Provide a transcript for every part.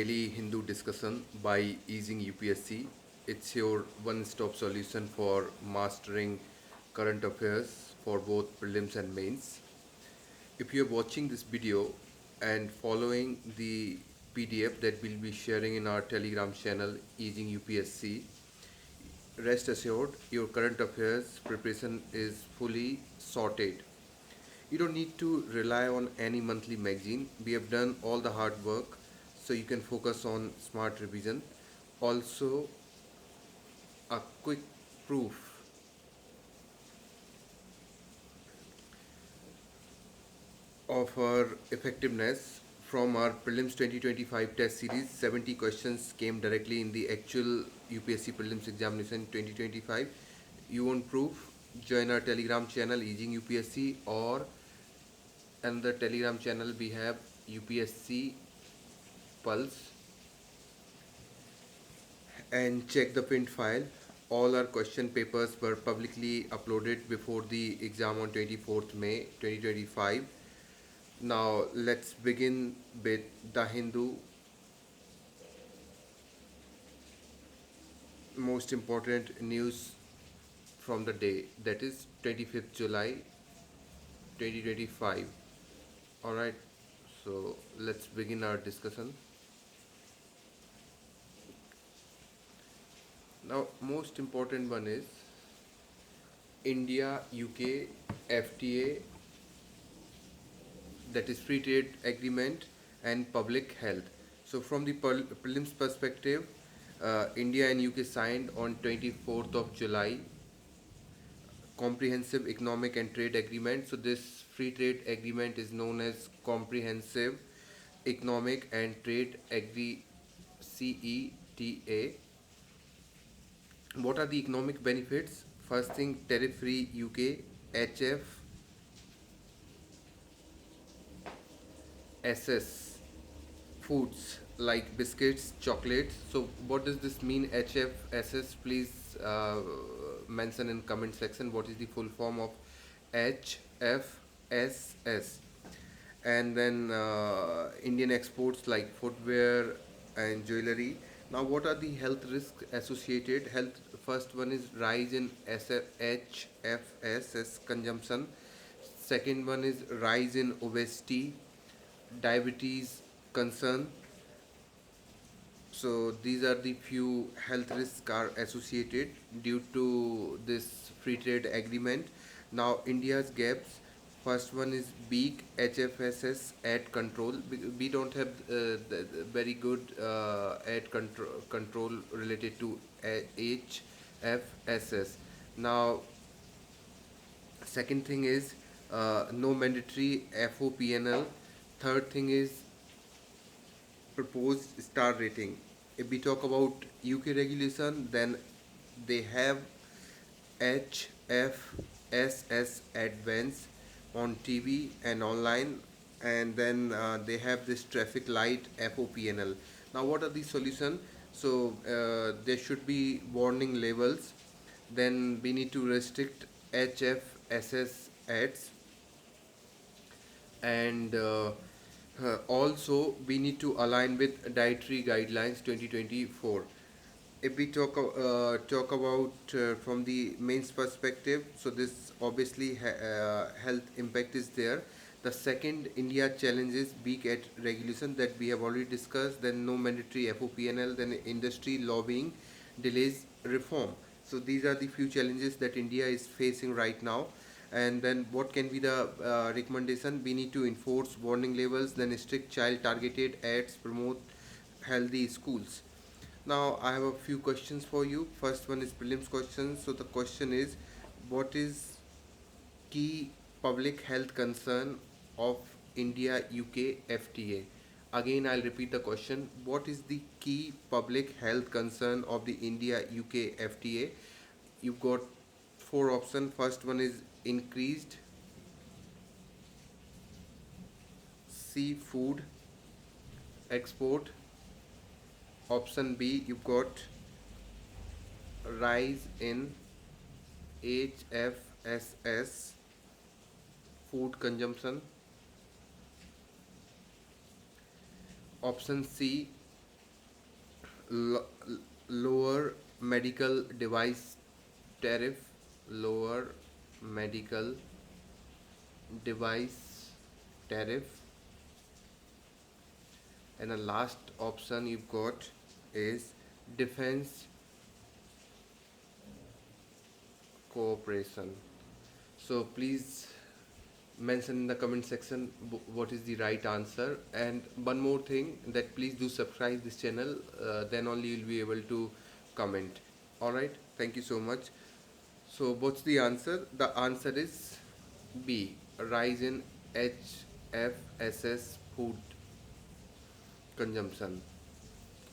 Daily Hindu discussion by Easing UPSC. It's your one-stop solution for mastering current affairs for both prelims and mains. If you're watching this video and following the PDF that we'll be sharing in our Telegram channel Easing UPSC, rest assured your current affairs preparation is fully sorted. You don't need to rely on any monthly magazine. We have done all the hard work so you can focus on smart revision. Also, a quick proof of our effectiveness from our prelims 2025 test series. 70 questions came directly in the actual UPSC prelims examination 2025. You want proof? Join our Telegram channel Easing UPSC, or another Telegram channel we have UPSC Pulse, and check the print file. All our question papers were publicly uploaded before the exam on 24th May 2025. Now let's begin with the Hindu most important news from the day, that is 25th July 2025. Alright, so let's begin our discussion. Now most important one is India UK FTA, that is free trade agreement and public health. So from the prelims perspective, India and UK signed on 24th of July comprehensive economic and trade agreement. So this free trade agreement is known as comprehensive economic and trade agree, CETA. What are the economic benefits? First thing, tariff free UK HF SS foods like biscuits, chocolates. So what does this mean, HFSS? Please mention in comment section what is the full form of HFSS. And then Indian exports like footwear and jewelry. Now what are the health risks associated? First one is rise in HFSS consumption. Second one is rise in obesity, diabetes concern. So these are the few health risks are associated due to this free trade agreement. Now India's gaps. First one is weak HFSS ad control. We don't have the very good ad control related to HFSS. Now second thing is no mandatory FOPNL. Third thing is proposed star rating. If we talk about UK regulation, then they have HFSS advance on TV and online, and then they have this traffic light FOPNL. Now what are the solution? So there should be warning labels. Then we need to restrict HFSS ads, and also we need to align with dietary guidelines 2024. If we talk about from the mains perspective, so this obviously health impact is there. The second, India challenges weak at regulation, that we have already discussed. Then no mandatory FOPNL. Then industry lobbying delays reform. So these are the few challenges that India is facing right now. And then what can be the recommendation? We need to enforce warning labels, then strict child targeted ads, promote healthy schools. Now I have a few questions for you. First one is prelims questions. So the question is, what is key public health concern of India UK FTA? Again I'll repeat the question. What is the key public health concern of the India UK FTA? You've got four options. First one is increased seafood export. Option B, you've got rise in HFSS food consumption. Option C, Lo- lower medical device tariff, lower medical device tariff, and the last option you've got is defense cooperation. So please mention in the comment section what is the right answer. And one more thing, that please do subscribe this channel, then only you'll be able to comment. All right, thank you so much. So what's the answer? The answer is B, rise in HFSS food consumption.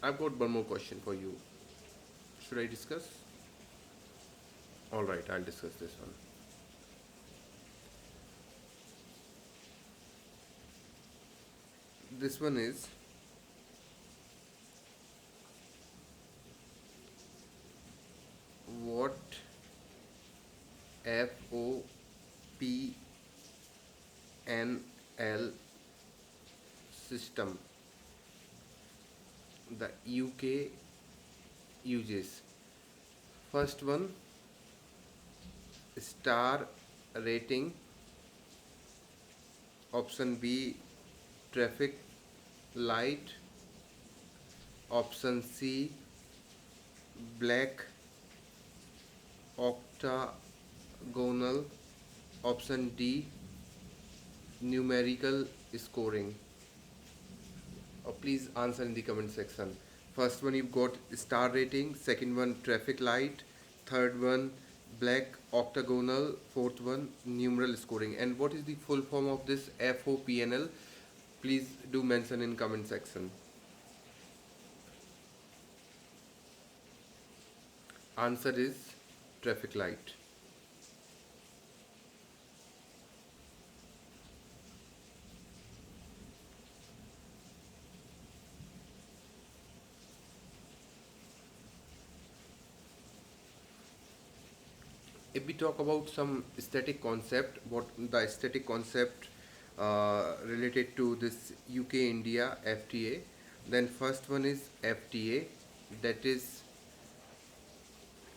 I've got one more question for you. Should I discuss? All right, I'll discuss this one. This one is, what FOPNL system the UK uses? First one, star rating. Option B, traffic light. Option C, black octagonal. Option D, numerical scoring. Please answer in the comment section. First one you've got star rating, second one traffic light, third one black octagonal, fourth one numeral scoring. And what is the full form of this FOPNL? Please do mention in comment section. Answer is traffic light. If we talk about some static concept, what the static concept related to this UK India FTA, then first one is FTA, that is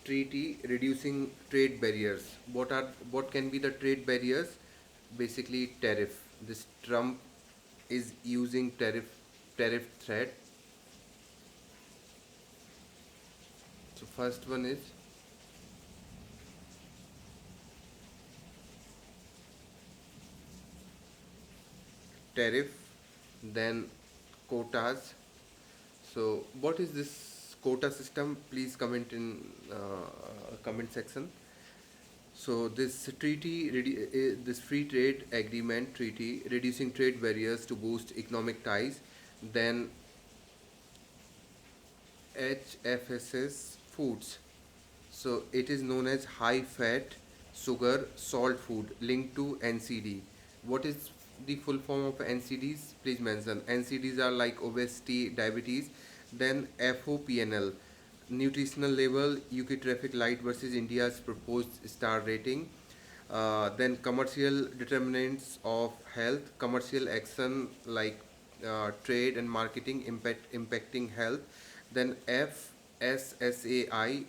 treaty reducing trade barriers. What can be the trade barriers? Basically tariff. This Trump is using tariff threat. So first one is tariff, then quotas. So what is this quota system? Please comment in comment section. So this this free trade agreement treaty reducing trade barriers to boost economic ties. Then HFSS foods. So it is known as high fat, sugar, salt food linked to NCD. What is the full form of NCDs? Please mention. NCDs are like obesity, diabetes. Then FOPNL, nutritional label, UK traffic light versus India's proposed star rating. Then commercial determinants of health, commercial action like trade and marketing impacting health. Then FSSAI,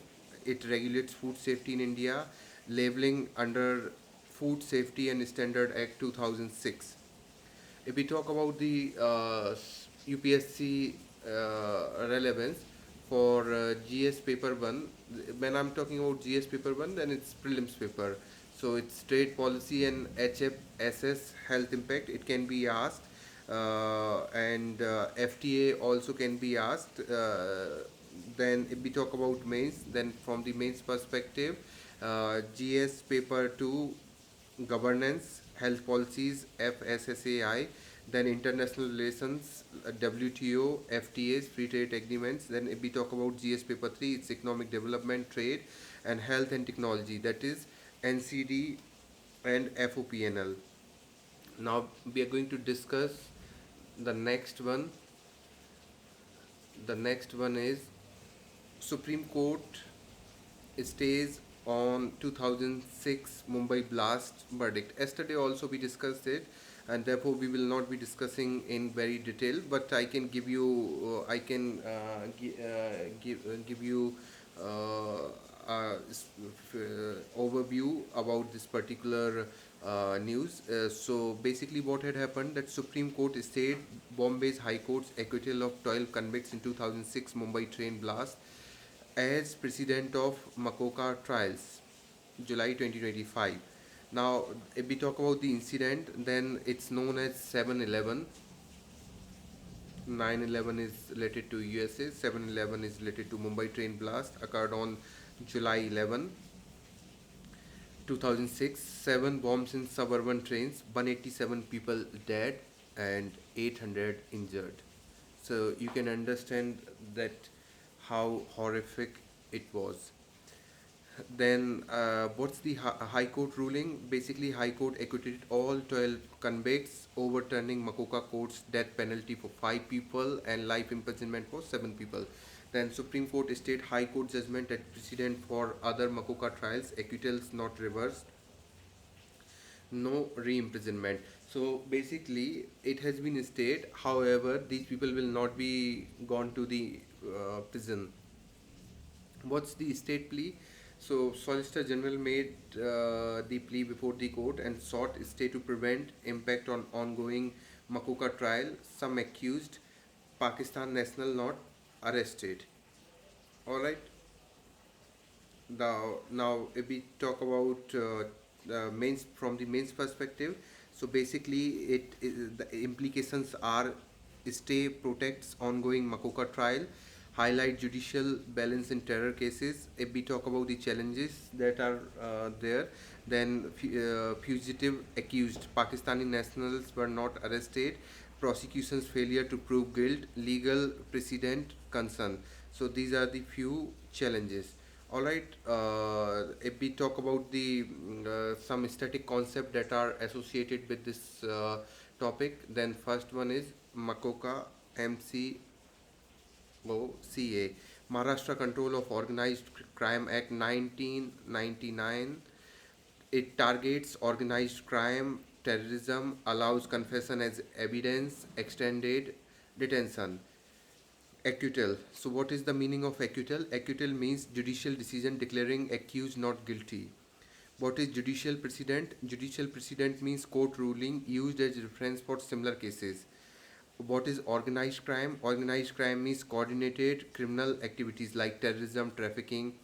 it regulates food safety in India, labeling under Food Safety and Standard Act 2006. If we talk about the UPSC relevance for GS paper 1, when I'm talking about GS paper 1, then it's prelims paper. So it's trade policy and HFSS health impact, it can be asked. And FTA also can be asked. Then if we talk about mains, then from the mains perspective, GS paper 2, governance, health policies, FSSAI, then international relations, WTO, FTAs, free trade agreements. Then if we talk about GS paper 3, it's economic development, trade, and health and technology, that is NCD and FOPNL. Now we are going to discuss the next one. The next one is Supreme Court stays on 2006 Mumbai blast verdict. Yesterday also we discussed it. and therefore we will not be discussing in very detail, but I can give you give you overview about this particular news. So basically what had happened, that Supreme Court stayed Bombay's High Court's acquittal of 12 convicts in 2006 Mumbai train blast as precedent of Makoka trials, July 2025. Now, if we talk about the incident, then it's known as 7/11. 9/11 is related to USA, 7/11 is related to Mumbai train blast, occurred on July 11, 2006. 7 bombs in suburban trains, 187 people dead and 800 injured. So you can understand that how horrific it was. Then, what's the High Court ruling? Basically, High Court acquitted all 12 convicts, overturning Makoka Court's death penalty for 5 people and life imprisonment for 7 people. Then, Supreme Court stayed High Court judgment at precedent for other Makoka trials, acquittals not reversed, no re-imprisonment. So basically, it has been stayed. However, these people will not be gone to the prison. What's the state plea? So, Solicitor General made the plea before the court and sought stay to prevent impact on ongoing Makoka trial. Some accused, Pakistan national not arrested. All right. Now if we talk about the mains from the mains perspective, so basically the implications are: stay protects ongoing Makoka trial, highlight judicial balance in terror cases. If we talk about the challenges that are there, then fugitive accused Pakistani nationals were not arrested, prosecution's failure to prove guilt, legal precedent concern. So these are the few challenges. All right. If we talk about the some static concept that are associated with this topic, then first one is Makoka MCQs. CA, Maharashtra Control of Organized Crime Act 1999. It targets organized crime, terrorism, allows confession as evidence, extended detention. Acquittal. So, what is the meaning of acquittal? Acquittal means judicial decision declaring accused not guilty. What is judicial precedent? Judicial precedent means court ruling used as reference for similar cases. What is organized crime? Organized crime means coordinated criminal activities like terrorism, trafficking.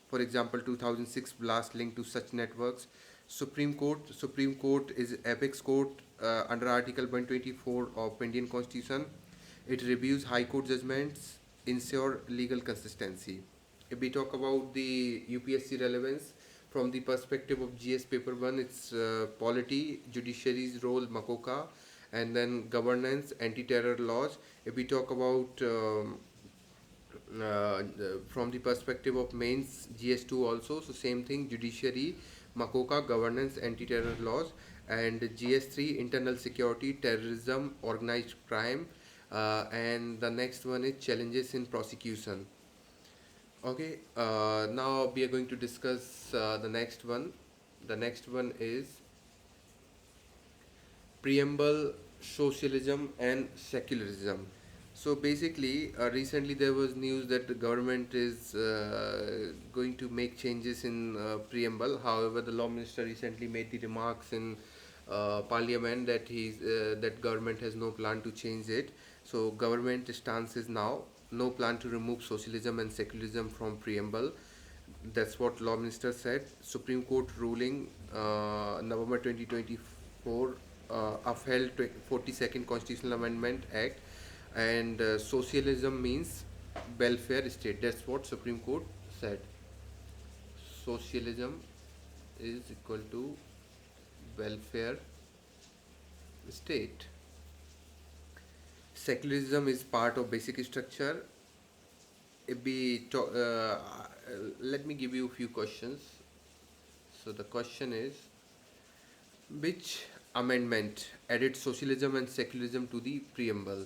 For example, 2006 blast linked to such networks. Supreme Court. Supreme Court is apex court under Article 124 of Indian Constitution. It reviews High Court judgments, ensure legal consistency. If we talk about the UPSC relevance from the perspective of GS paper 1, it's polity, judiciary's role, Makoka, and then governance, anti-terror laws. If we talk about from the perspective of mains, GS2 also, so same thing, judiciary, Makoka, governance, anti-terror laws, and GS3, internal security, terrorism, organized crime, and the next one is challenges in prosecution. Okay, now we are going to discuss the next one. The next one is preamble, socialism and secularism. So basically, recently there was news that the government is going to make changes in preamble. However, the law minister recently made the remarks in parliament that that government has no plan to change it. So government stance is now no plan to remove socialism and secularism from preamble. That's what law minister said. Supreme Court ruling November 2024 upheld 42nd Constitutional Amendment Act, and socialism means welfare state. That's what Supreme Court said. Socialism is equal to welfare state. Secularism is part of basic structure. If we talk, let me give you a few questions. So the question is, which amendment added socialism and secularism to the preamble?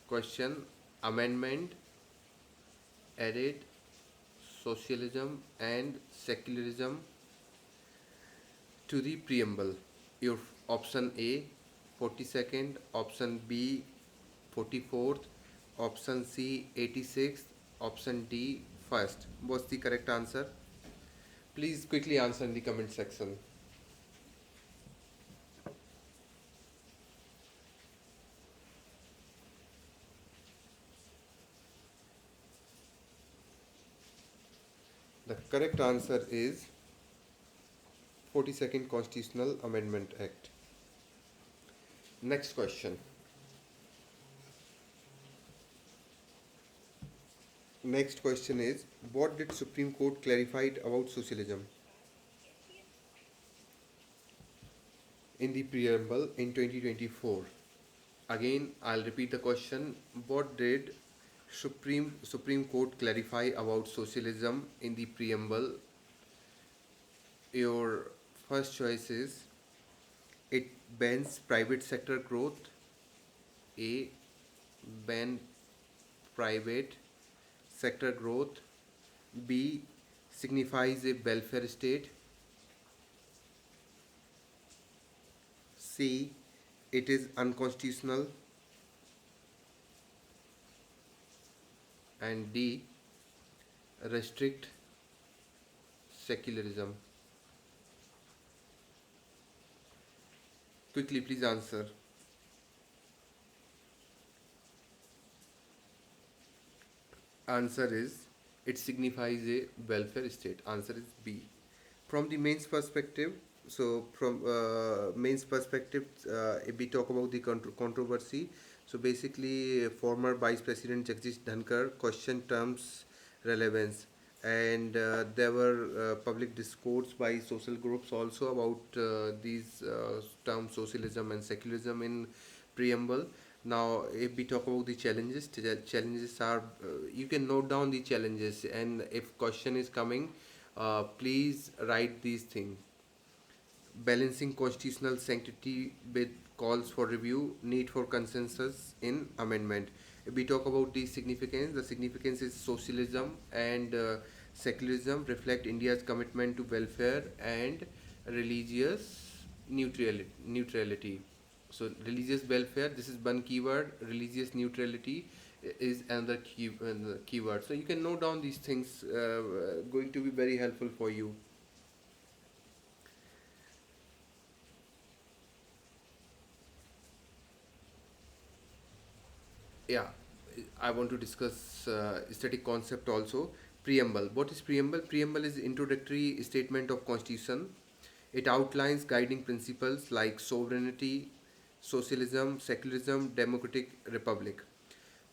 Question: amendment added socialism and secularism to the preamble. Your Option A 42nd, option B 44th, option C 86th, option D first. What's the correct answer? Please quickly answer in the comment section. The correct answer is 42nd Constitutional Amendment Act. Next question. Next question is, what did Supreme Court clarified about socialism in the preamble in 2024? Again, I'll repeat the question. What did Supreme Court clarify about socialism in the preamble? Your first choice is, it bans private sector growth. A, ban private sector growth. B, signifies a welfare state. C, it is unconstitutional. And D, restrict secularism. Quickly, please answer. Answer is, it signifies a welfare state. Answer is B. From the mains perspective, so from mains perspective, if we talk about the controversy, so basically former Vice President Jagdish Dhankar questioned terms relevance, and there were public discourse by social groups also about these terms socialism and secularism in preamble. Now, if we talk about the challenges, the challenges are, you can note down the challenges, and if question is coming, please write these things. Balancing constitutional sanctity with calls for review, need for consensus in amendment. If we talk about the significance is socialism and secularism reflect India's commitment to welfare and religious neutrality. So religious welfare, this is one keyword. Religious neutrality is another keyword. So you can note down these things. Going to be very helpful for you. Yeah, I want to discuss static concept also. Preamble. What is preamble? Preamble is introductory statement of constitution. It outlines guiding principles like sovereignty, socialism, secularism, democratic republic.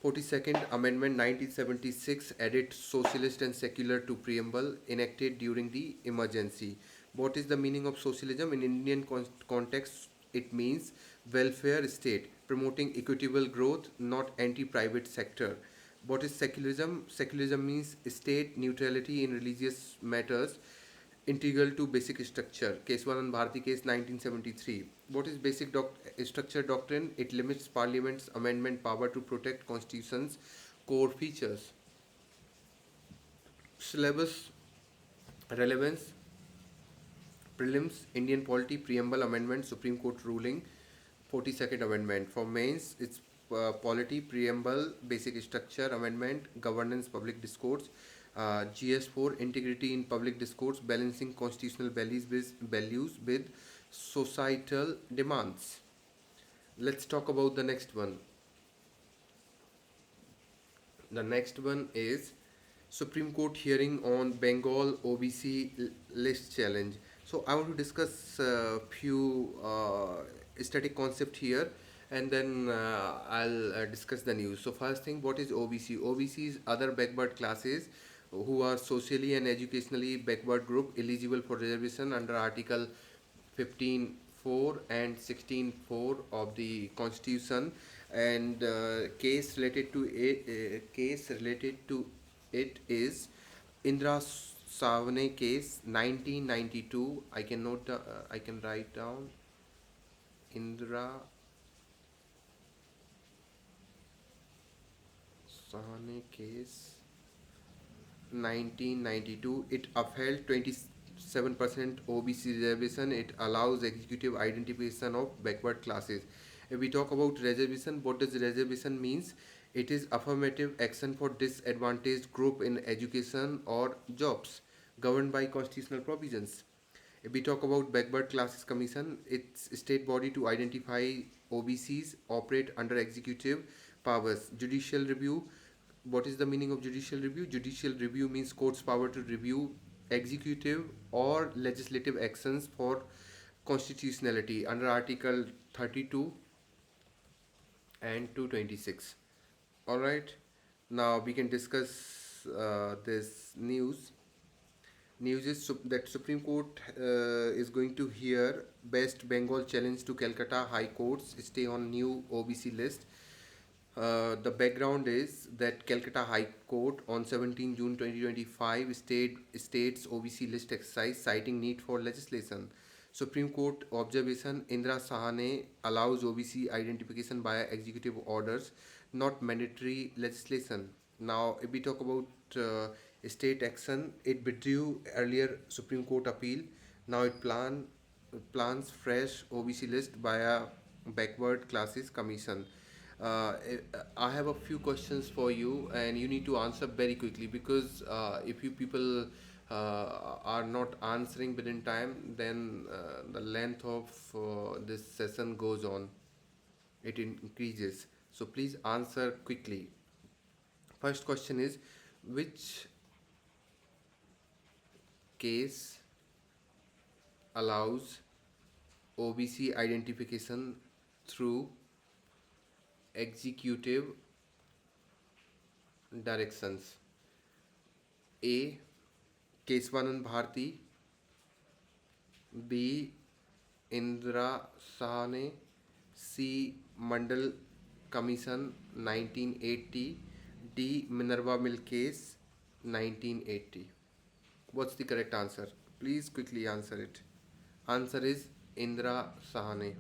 42nd Amendment 1976 added socialist and secular to preamble enacted during the emergency. What is the meaning of socialism in Indian context? It means welfare state promoting equitable growth, not anti-private sector. What is secularism? Secularism means state neutrality in religious matters integral to basic structure. Case 1 and Bharati case 1973. What is basic structure doctrine? It limits parliament's amendment power to protect constitution's core features. Syllabus relevance, prelims, Indian polity, preamble amendment, Supreme Court ruling, 42nd amendment. For mains, it's polity, preamble, basic structure amendment, governance, public discourse. GS4, integrity in public discourse, balancing constitutional values with societal demands. Let's talk about the next one. The next one is Supreme Court hearing on Bengal OBC list challenge. So I want to discuss a few static concept here, and then I'll discuss the news. So first thing, what is OBC? OBC is other backward classes who are socially and educationally backward group eligible for reservation under Article 15(4) and 16(4) of the Constitution, and case related to it is Indra Savane case 1992. I can write down Indra Savane case 1992. It upheld 7% OBC reservation, it allows executive identification of backward classes. If we talk about reservation, what does reservation means? It is affirmative action for disadvantaged group in education or jobs governed by constitutional provisions. If we talk about Backward Classes Commission, it's a state body to identify OBCs, operate under executive powers. Judicial review. What is the meaning of judicial review? Judicial review means court's power to review executive or legislative actions for constitutionality under Article 32 and 226. All right. Now we can discuss this news. News is that Supreme Court is going to hear West Bengal challenge to Calcutta High Court's stay on new OBC list. The background is that Calcutta High Court on 17 June 2025 states OBC list exercise citing need for legislation. Supreme Court observation Indra Sahane allows OBC identification via executive orders, not mandatory legislation. Now, if we talk about state action, it withdrew earlier Supreme Court appeal. Now it plans fresh OBC list via Backward Classes Commission. I have a few questions for you, and you need to answer very quickly because if you people are not answering within time, then the length of this session goes on. It increases. So please answer quickly. First question is, which case allows OBC identification through executive directions? A. Keswanand Bharti, B. Indra Sahane, C. Mandal Commission 1980, D. Minerva Mill case 1980. What's the correct answer? Please quickly answer it. Answer is Indra Sahane.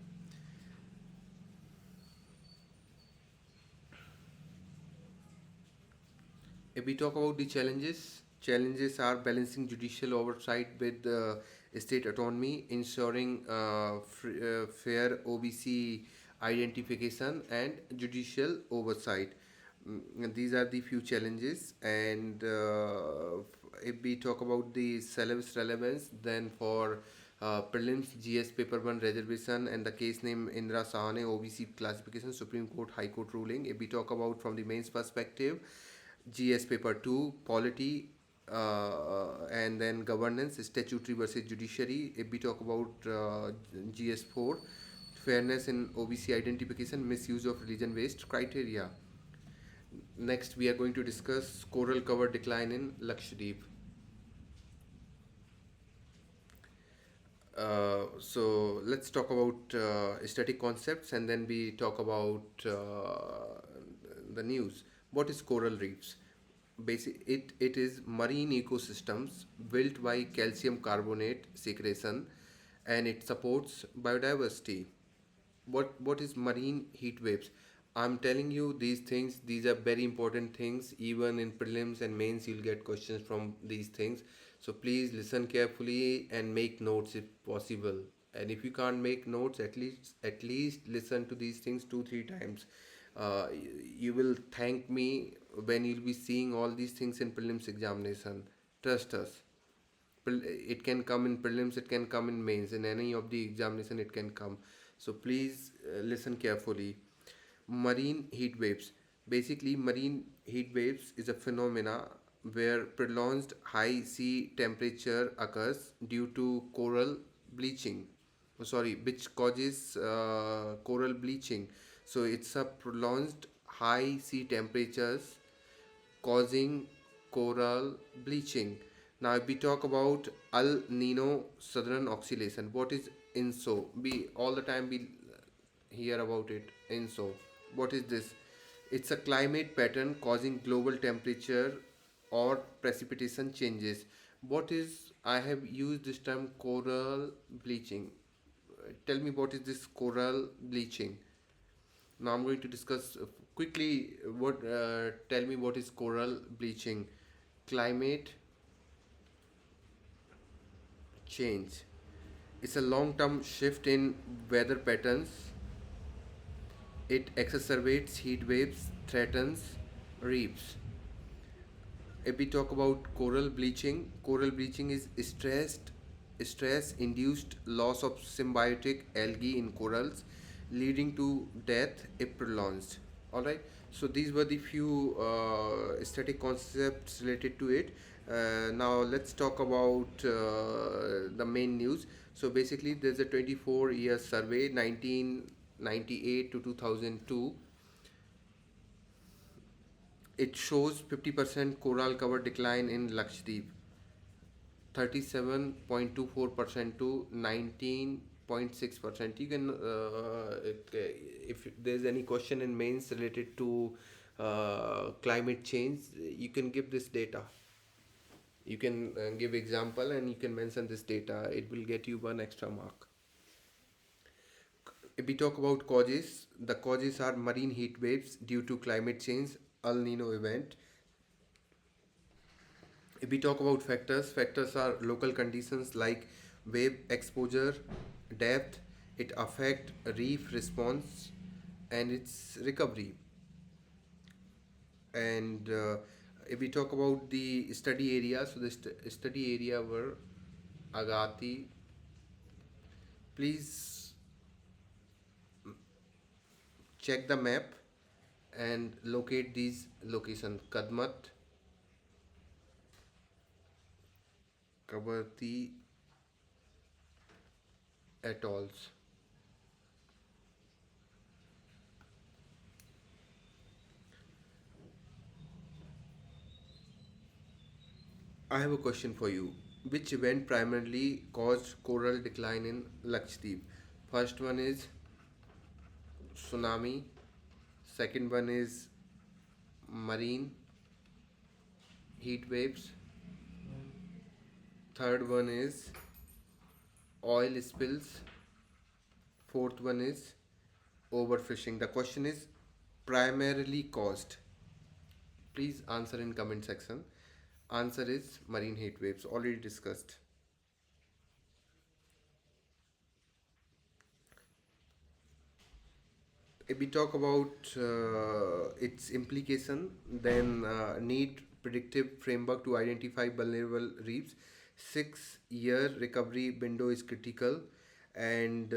If we talk about the challenges are balancing judicial oversight with state autonomy, ensuring fair OBC identification, and judicial oversight. These are the few challenges. And if we talk about the syllabus relevance, then for prelims GS paper 1 reservation and the case name Indra Sahane OBC classification, Supreme Court High Court ruling. If we talk about from the mains perspective, GS paper 2 polity, and then governance, statutory versus judiciary. If we talk about GS 4, fairness in OBC identification, misuse of religion based criteria. Next we are going to discuss coral cover decline in Lakshadweep. So let's talk about static concepts, and then we talk about the news. What is coral reefs? It is marine ecosystems built by calcium carbonate secretion, and it supports biodiversity. What is marine heat waves? I'm telling you these things. These are very important things. Even in prelims and mains, you'll get questions from these things. So please listen carefully and make notes if possible. And if you can't make notes, at least listen to these things 2-3 times. You will thank me when you'll be seeing all these things in prelims examination. Trust us. It can come in prelims, it can come in mains, in any of the examination it can come. So please listen carefully. Marine heat waves. Basically, marine heat waves is a phenomena where prolonged high sea temperature occurs due to coral bleaching. Which causes coral bleaching. So it's a prolonged high sea temperatures causing coral bleaching. Now, if we talk about El Nino Southern Oscillation, what is INSO? We all the time we hear about it. INSO. What is this? It's a climate pattern causing global temperature or precipitation changes. What is? I have used this term coral bleaching. Tell me what is this coral bleaching? Now I'm going to discuss quickly what. Tell me what is coral bleaching? Climate change. It's a long-term shift in weather patterns. It exacerbates heat waves, threatens reefs. If we talk about coral bleaching is stress-induced loss of symbiotic algae in corals, leading to death if prolonged. All right. So these were the few static concepts related to it. Now let's talk about the main news. So basically, there's a 24-year survey, 1998 to 2002. It shows 50% coral cover decline in Lakshadweep, 37.24% to 19.6%. You can, if there's any question in mains related to climate change, you can give this data. You can give example and you can mention this data. It will get you one extra mark. If we talk about causes, the causes are marine heat waves due to climate change, El Nino event. If we talk about factors are local conditions like wave exposure, depth, it affect reef response and its recovery. And if we talk about the study area, so the study area were Agati. Please check the map and locate these locations: Kadmat, Kabarti, atolls. I have a question for you. Which event primarily caused coral decline in Lakshadweep? First one is tsunami. Second one is marine heat waves. Third one is oil spills. Fourth one is overfishing. The question is primarily caused. Please answer in comment section. Answer is marine heat waves, already discussed. If we talk about its implication, then need predictive framework to identify vulnerable reefs. 6 year recovery window is critical, and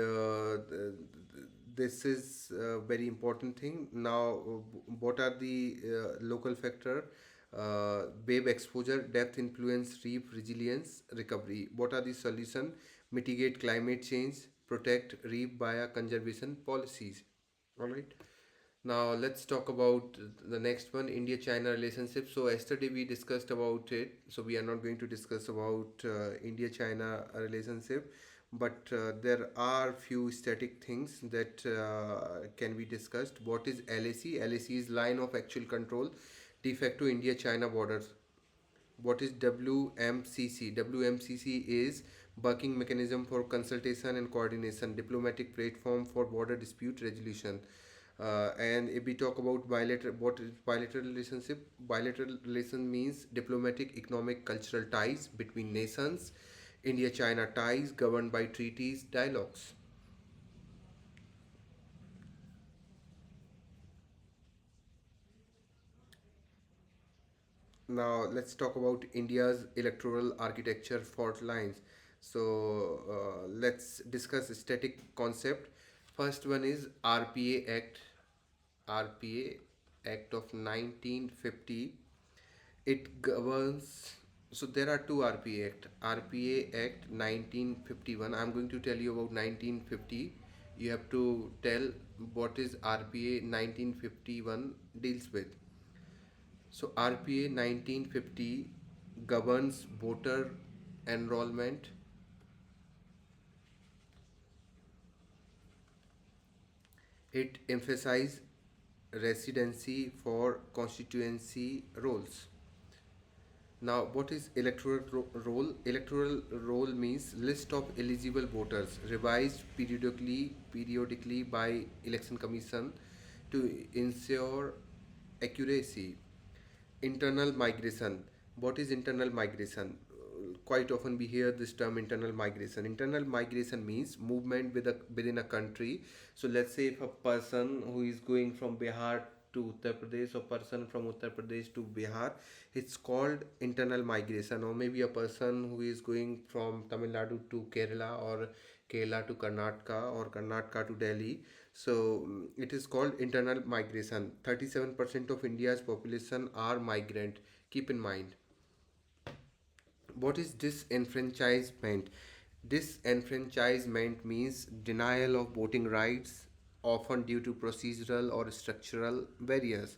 this is a very important thing. Now, what are the local factor? Wave exposure, depth influence, reef resilience, recovery. What are the solution? Mitigate climate change, protect reef via conservation policies. All right. Now let's talk about the next one, India-China relationship. So yesterday we discussed about it. So we are not going to discuss about India-China relationship, but there are few static things that can be discussed. What is LAC? LAC is line of actual control, de facto India-China borders. What is WMCC? WMCC is working mechanism for consultation and coordination, diplomatic platform for border dispute resolution. And if we talk about bilateral, what is bilateral relationship? Bilateral relation means diplomatic, economic, cultural ties between nations. India-China ties governed by treaties, dialogues. Now let's talk about India's electoral architecture fault lines. So let's discuss static concept. First one is RPA Act. RPA Act of 1950. It governs. So there are two RPA Act. RPA Act 1951. I'm going to tell you about 1950. You have to tell what is RPA 1951 deals with. So RPA 1950 governs voter enrollment. It emphasizes residency for constituency roles. Now, what is electoral roll? Electoral roll means list of eligible voters revised periodically by election commission to ensure accuracy. Internal migration. What is internal migration? quite often we hear this term internal migration. Internal migration means movement within a country. So let's say if a person who is going from Bihar to Uttar Pradesh or person from Uttar Pradesh to Bihar, it's called internal migration. Or maybe a person who is going from Tamil Nadu to Kerala, or Kerala to Karnataka, or Karnataka to Delhi. So it is called internal migration. 37% of India's population are migrant. Keep in mind. What is disenfranchisement? Disenfranchisement means denial of voting rights, often due to procedural or structural barriers.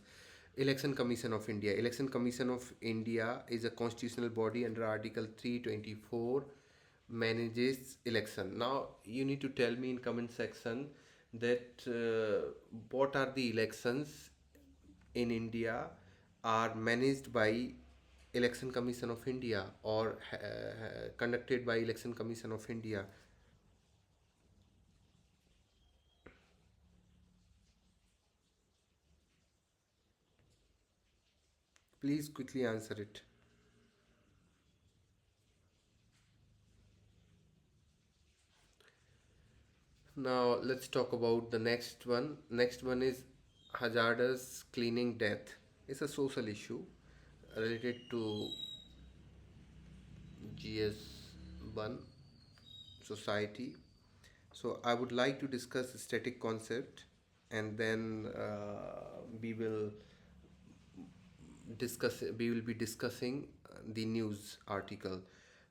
Election Commission of India. Election Commission of India is a constitutional body under Article 324, manages election. Now you need to tell me in comment section that what are the elections in India are managed by Election Commission of India, or conducted by Election Commission of India. Please quickly answer it. Now let's talk about the next one. Next one is hazardous cleaning death. It's a social issue related to GS1 society. So I would like to discuss static concept, and then we will be discussing the news article.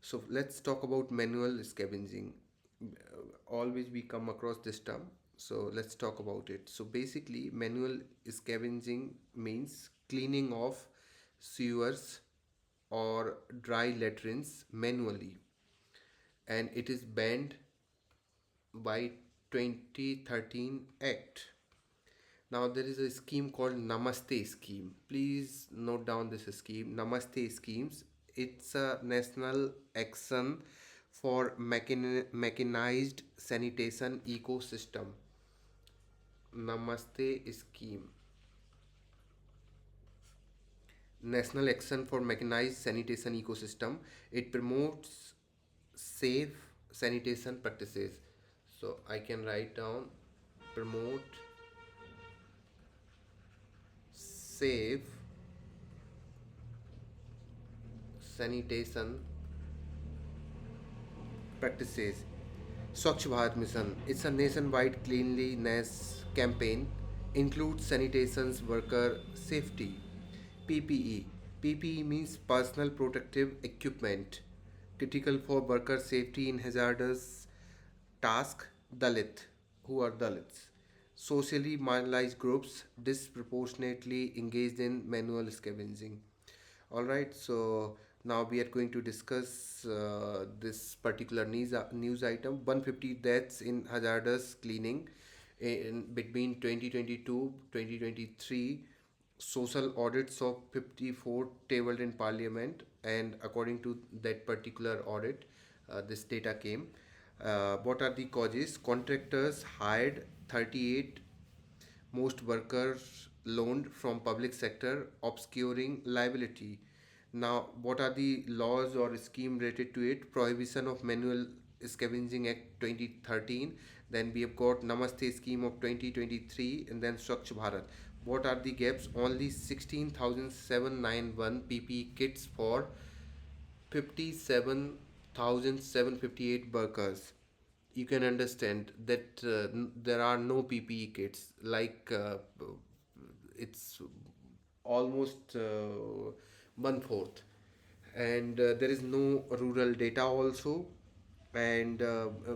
So let's talk about manual scavenging. Always we come across this term, so let's talk about it. So basically, manual scavenging means cleaning of sewers or dry latrines manually, and it is banned by 2013 Act. Now there is a scheme called Namaste scheme. Please note down this scheme. Namaste schemes. It's a national action for mechanized sanitation ecosystem. Namaste scheme. National action for mechanized sanitation ecosystem. It promotes safe sanitation practices. So I can write down promote safe sanitation practices. Swachh Bharat Mission. It's a nationwide cleanliness campaign, includes sanitation worker safety. PPE. PPE means personal protective equipment, critical for worker safety in hazardous task. Dalit. Who are Dalits? Socially marginalized groups disproportionately engaged in manual scavenging. All right, so now we are going to discuss this particular news item: 150 deaths in hazardous cleaning in between 2022 2023. Social audits of 54 tabled in parliament, and according to that particular audit, this data came. What are the causes? Contractors hired 38, most workers loaned from public sector, obscuring liability. Now, what are the laws or scheme related to it? Prohibition of Manual Scavenging Act 2013. Then we have got Namaste scheme of 2023, and then Swachh Bharat. What are the gaps? Only 16,791 PPE kits for 57,758 workers. You can understand that there are no PPE kits. Like it's almost one fourth, and there is no rural data also, and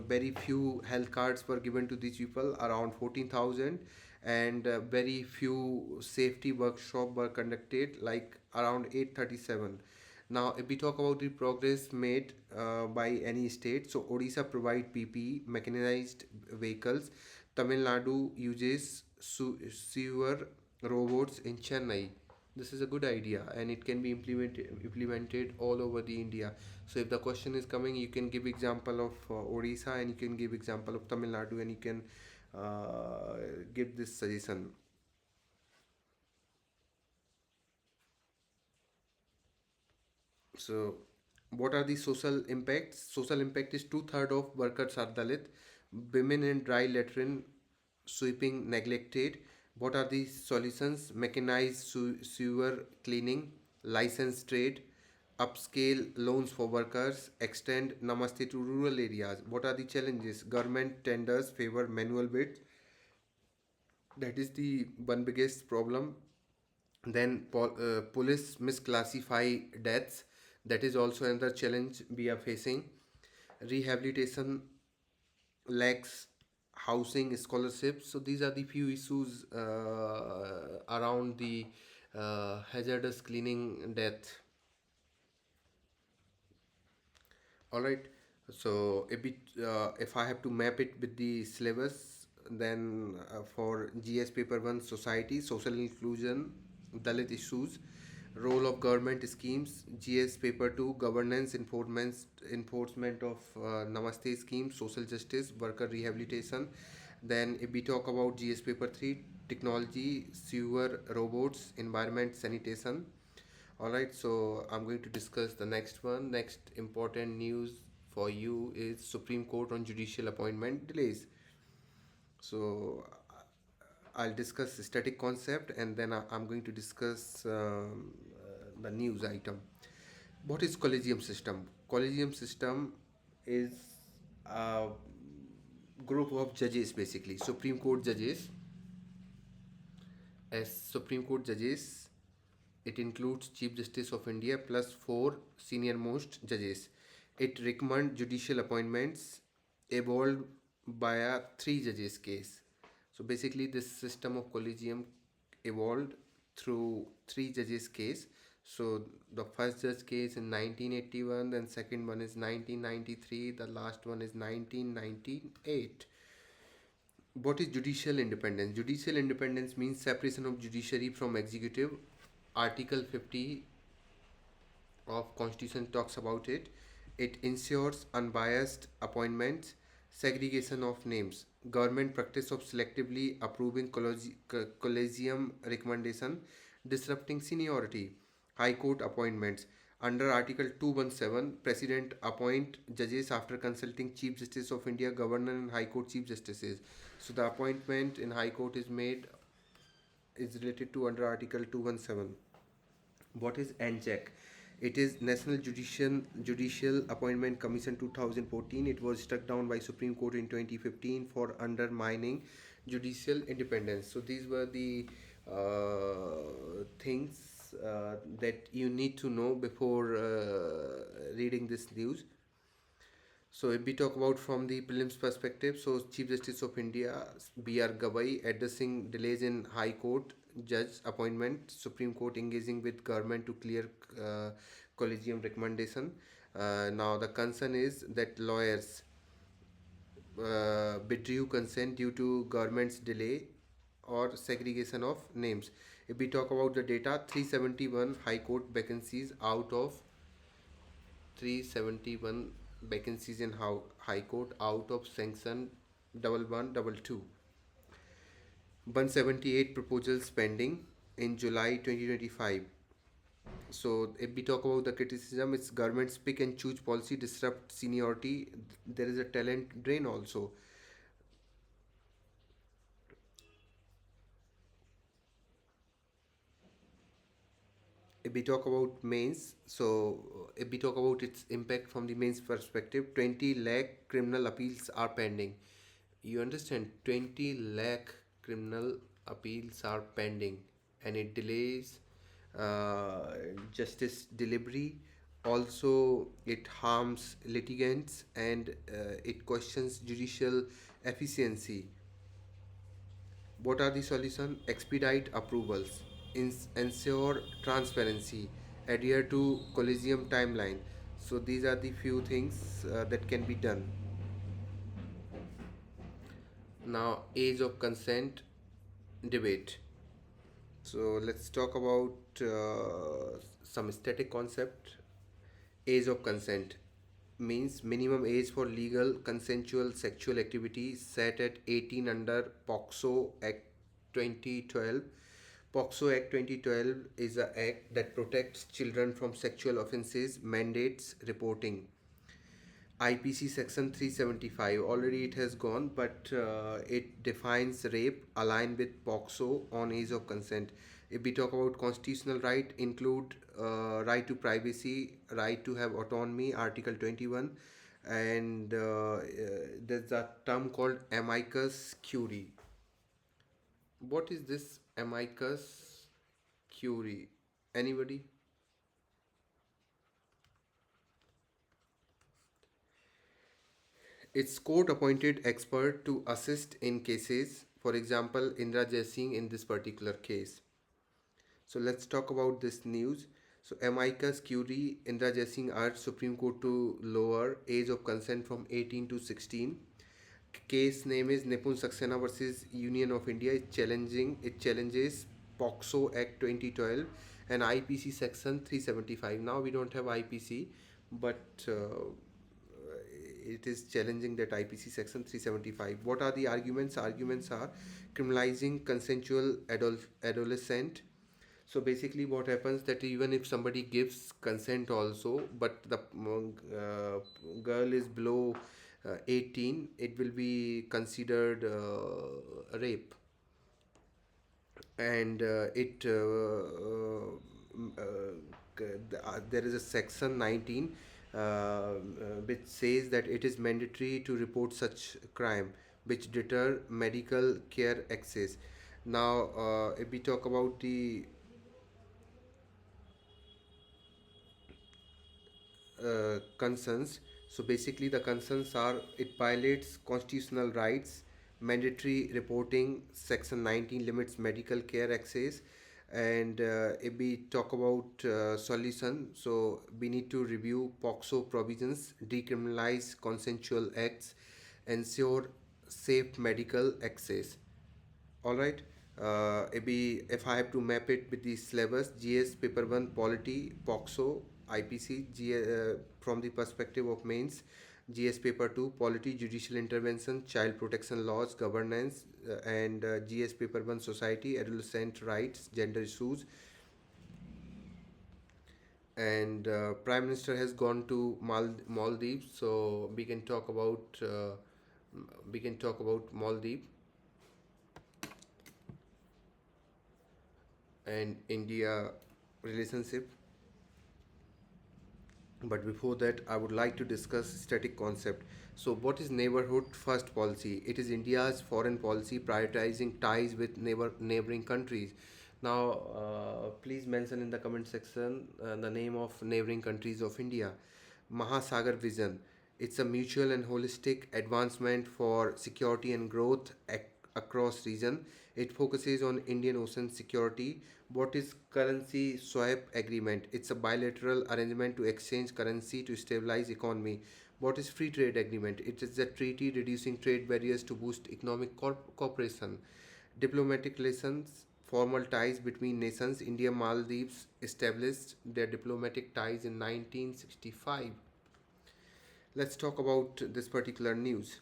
very few health cards were given to these people, around 14,000, and very few safety workshop were conducted, like around 837. Now, if we talk about the progress made by any state, so Odisha provide PPE, mechanized vehicles. Tamil Nadu uses sewer robots in Chennai. This is a good idea, and it can be implemented all over the India. So if the question is coming, you can give example of Odisha, and you can give example of Tamil Nadu, and you can give this suggestion. So What are the social impacts? Social impact is two-thirds of workers are Dalit. Women in dry latrine sweeping neglected. What are the solutions? Mechanized sewer cleaning, license trade, upscale loans for workers, extend Namaste to rural areas. What are the challenges? Government tenders favor manual bids. That is the one biggest problem. Then police misclassify deaths. That is also another challenge we are facing. Rehabilitation lacks housing scholarships. So these are the few issues around the hazardous cleaning death. All right. So a bit, if I have to map it with the syllabus, then for GS paper one, society, social inclusion, Dalit issues, role of government schemes. GS paper two, governance, enforcement of Namaste scheme, social justice, worker rehabilitation. Then if we talk about GS paper three, technology, sewer, robots, environment, sanitation. Alright, so I'm going to discuss the next one. Next important news for you is Supreme Court on judicial appointment delays. So I'll discuss static concept, and then I'm going to discuss the news item. What is collegium system? Collegium system is a group of judges, basically Supreme Court judges. As Supreme Court judges, it includes Chief Justice of India plus four senior most judges. It recommends judicial appointments evolved by a three judges case. So basically, this system of collegium evolved through three judges case. So the first judge case in 1981, then second one is 1993, the last one is 1998. What is judicial independence? Judicial independence means separation of judiciary from executive. Article 50 of Constitution talks about it. It ensures unbiased appointments, segregation of names, government practice of selectively approving collegium recommendation, disrupting seniority, high court appointments. Under Article 217, President appoint judges after consulting Chief Justice of India, Governor and High Court Chief Justices. So the appointment in High Court is related to under Article 217. What is NJAC? It is National Judicial Appointment Commission 2014. It was struck down by Supreme Court in 2015 for undermining judicial independence. So these were the things that you need to know before reading this news. So if we talk about from the prelims perspective, so Chief Justice of India B.R. Gavai addressing delays in High Court judge appointment, Supreme Court engaging with government to clear collegium recommendation. Now the concern is that lawyers withdrew consent due to government's delay or segregation of names. If we talk about the data, 371 High Court vacancies out of 371 vacancies in High Court out of sanction 1112. 178 proposals pending in July 2025. So if we talk about the criticism, it's government's pick and choose policy disrupt seniority. There is a talent drain also. If we talk about mains, so if we talk about its impact from the mains perspective, 20 lakh criminal appeals are pending. You understand, 20 lakh criminal appeals are pending, and it delays justice delivery. Also, it harms litigants, and it questions judicial efficiency. What are the solutions? Expedite approvals, ensure transparency, adhere to collegium timeline. So these are the few things that can be done. Now, age of consent debate. So let's talk about some static concept. Age of consent means minimum age for legal consensual sexual activity set at 18 under POXO Act 2012. POXO Act 2012 is an act that protects children from sexual offences, mandates reporting. IPC section 375, already it has gone, but it defines rape aligned with POXO on age of consent. If we talk about constitutional right, include right to privacy, right to have autonomy, Article 21, and there's a term called amicus curiae. What is this amicus curiae? Anybody? It's court appointed expert to assist in cases. For example, Indra Jaising in this particular case. So let's talk about this news. So amicus curiae, Indra Jaising urged Supreme Court to lower age of consent from 18 to 16. Case name is Nipun Saxena versus Union of India. It challenges POXO Act 2012 and IPC Section 375. Now we don't have IPC, but it is challenging that IPC Section 375. What are the arguments? Arguments are criminalizing consensual adolescent. So basically, what happens that even if somebody gives consent also, but the girl is below 18, it will be considered rape, and there is a section 19 which says that it is mandatory to report such crime which deter medical care access. Now if we talk about the concerns. So basically, the concerns are it violates constitutional rights, mandatory reporting, Section 19 limits medical care access, and if we talk about solution, so we need to review POXO provisions, decriminalize consensual acts, ensure safe medical access. All right. If I have to map it with the syllabus, GS paper 1 polity, POXO, IPC, from the perspective of mains, GS paper 2 polity, judicial intervention, child protection laws, governance, and GS paper 1 society, adolescent rights, gender issues. And Prime Minister has gone to Maldives, so we can talk about Maldives and India relationship. But before that, I would like to discuss static concept. So what is neighborhood first policy? It is India's foreign policy prioritizing ties with neighboring countries. Now please mention in the comment section the name of neighboring countries of India. Mahasagar vision, it's a mutual and holistic advancement for security and growth across region. It focuses on Indian Ocean security. What is currency swap agreement? It's a bilateral arrangement to exchange currency to stabilize economy. What is free trade agreement? It is a treaty reducing trade barriers to boost economic cooperation. Diplomatic relations, formal ties between nations. India Maldives established their diplomatic ties in 1965. Let's talk about this particular news.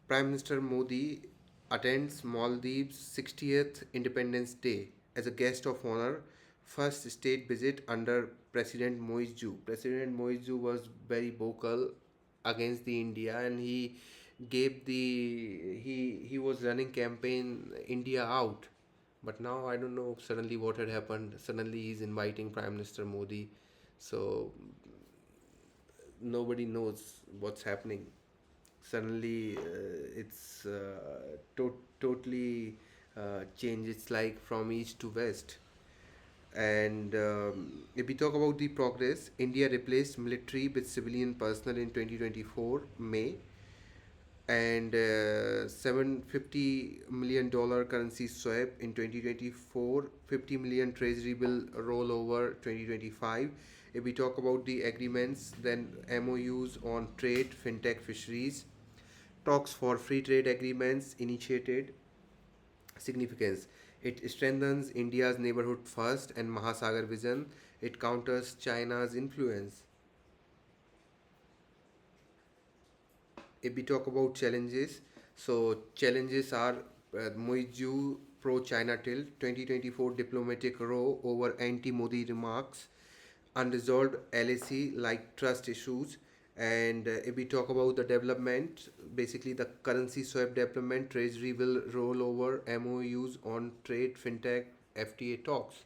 Prime Minister Modi attends Maldives' 60th Independence Day as a guest of honor, first state visit under President Moizu. President Moizu was very vocal against the India, and he was running campaign India out. But now I don't know suddenly what had happened. Suddenly he's inviting Prime Minister Modi, so nobody knows what's happening. Suddenly it's totally changed. It's like from east to west. And if we talk about the progress, India replaced military with civilian personnel in 2024 May, and $750 million currency swap in 2024, 50 million treasury bill rollover 2025. If we talk about the agreements, then MOUs on trade, fintech, fisheries, talks for free trade agreements initiated. Significance, it strengthens India's neighborhood first and Mahasagar vision. It counters China's influence. If we talk about challenges, so challenges are Moizu pro-China tilt, 2024 diplomatic row over anti-Modi remarks, unresolved LAC like trust issues. And if we talk about the development, basically the currency swap development, Treasury will roll over MOUs on trade, fintech, FTA talks.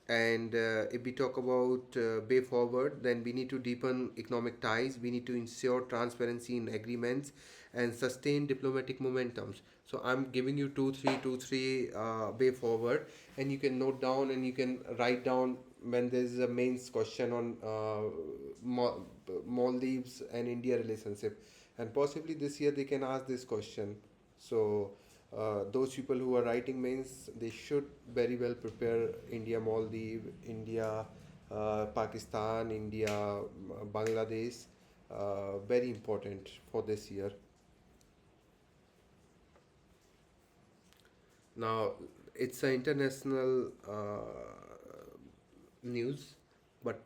And if we talk about way forward, then we need to deepen economic ties. We need to ensure transparency in agreements and sustain diplomatic momentums. So I'm giving you two, three way forward, and you can note down and you can write down when there is a mains question on Maldives and India relationship, and possibly this year they can ask this question. So those people who are writing mains, they should very well prepare India, Maldives, India, Pakistan, India, Bangladesh. Very important for this year. Now, it's an international news, but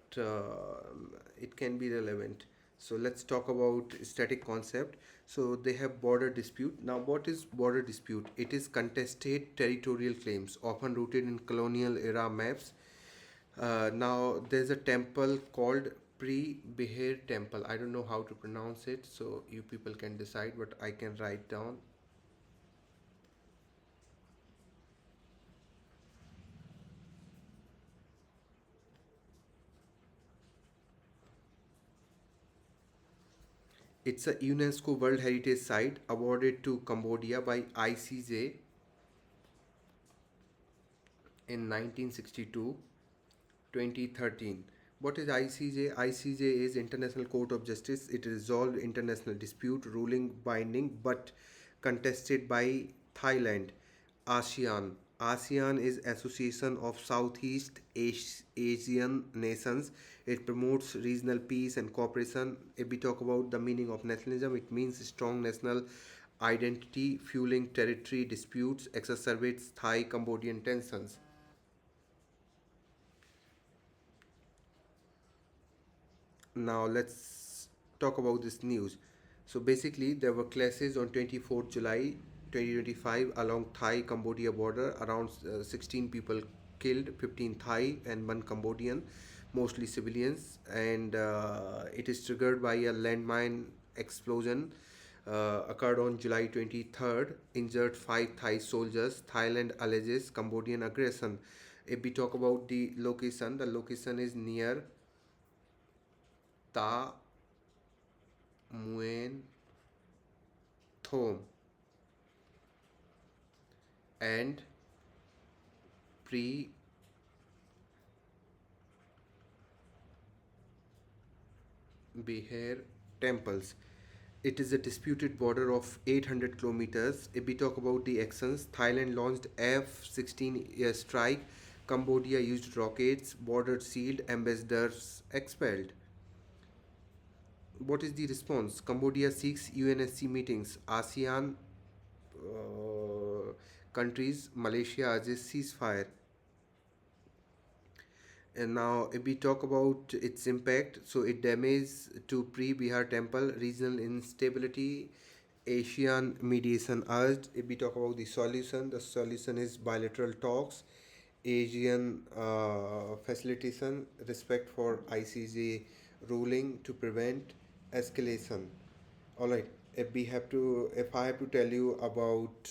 it can be relevant. So let's talk about static concept. So they have border dispute. Now, what is border dispute? It is contested territorial claims, often rooted in colonial era maps. Now, there's a temple called Pre-Behar Temple. I don't know how to pronounce it, so you people can decide, but I can write down. It's a UNESCO World Heritage Site awarded to Cambodia by ICJ in 1962, 2013. What is ICJ? ICJ is International Court of Justice. It resolved international dispute, ruling binding but contested by Thailand. ASEAN. ASEAN is Association of Southeast Asian Nations. It promotes regional peace and cooperation. If we talk about the meaning of nationalism, it means strong national identity, fueling territory disputes, exacerbates Thai-Cambodian tensions. Now let's talk about this news. So basically, there were clashes on 24th July 2025 along Thai-Cambodia border. Around 16 people killed, 15 Thai and one Cambodian, mostly civilians. And it is triggered by a landmine explosion. Occurred on July 23rd, injured 5 Thai soldiers. Thailand alleges Cambodian aggression. If we talk about the location is near Ta Muen Thom and Pre Behar temples. It is a disputed border of 800 kilometers. If we talk about the actions, Thailand launched F-16 airstrike, Cambodia used rockets, border sealed, ambassadors expelled. What is the response? Cambodia seeks UNSC meetings. ASEAN countries, Malaysia urges ceasefire. And now, if we talk about its impact, so it damages to pre-Bihar temple, regional instability, Asian mediation urged. If we talk about the solution is bilateral talks, Asian facilitation, respect for ICJ ruling to prevent escalation. All right. If I have to tell you about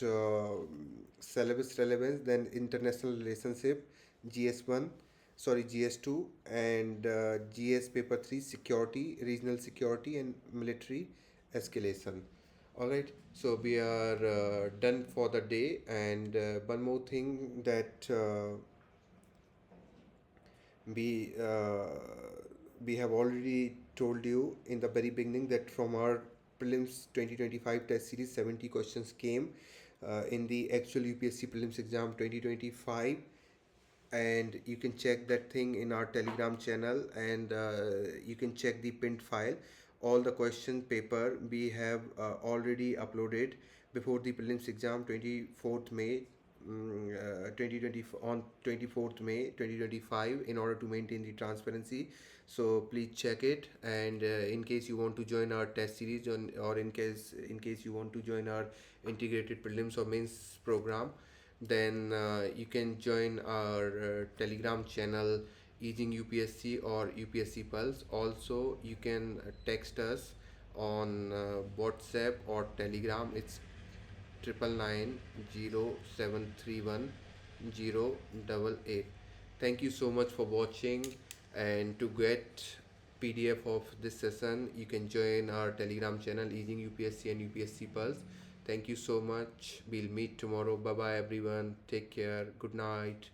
syllabus relevance, then international relationship, GS1, sorry, GS2, and GS paper 3, security, regional security, and military escalation. All right. So we are done for the day, and one more thing that we uh, we have already told you in the very beginning that from our prelims 2025 test series 70 questions came in the actual UPSC prelims exam 2025, and you can check that thing in our telegram channel, and you can check the pinned file. All the question paper we have already uploaded before the prelims exam 24th May 2020 on 24th May 2025 in order to maintain the transparency. So please check it, and in case you want to join our test series or in case you want to join our integrated prelims or mains program, Then you can join our Telegram channel Easing UPSC or UPSC Pulse. Also, you can text us on WhatsApp or Telegram. It's 9990731 Thank you so much for watching, and to get PDF of this session you can join our Telegram channel Easing UPSC and UPSC Pulse. Thank you so much. We'll meet tomorrow. Bye bye everyone. Take care. Good night.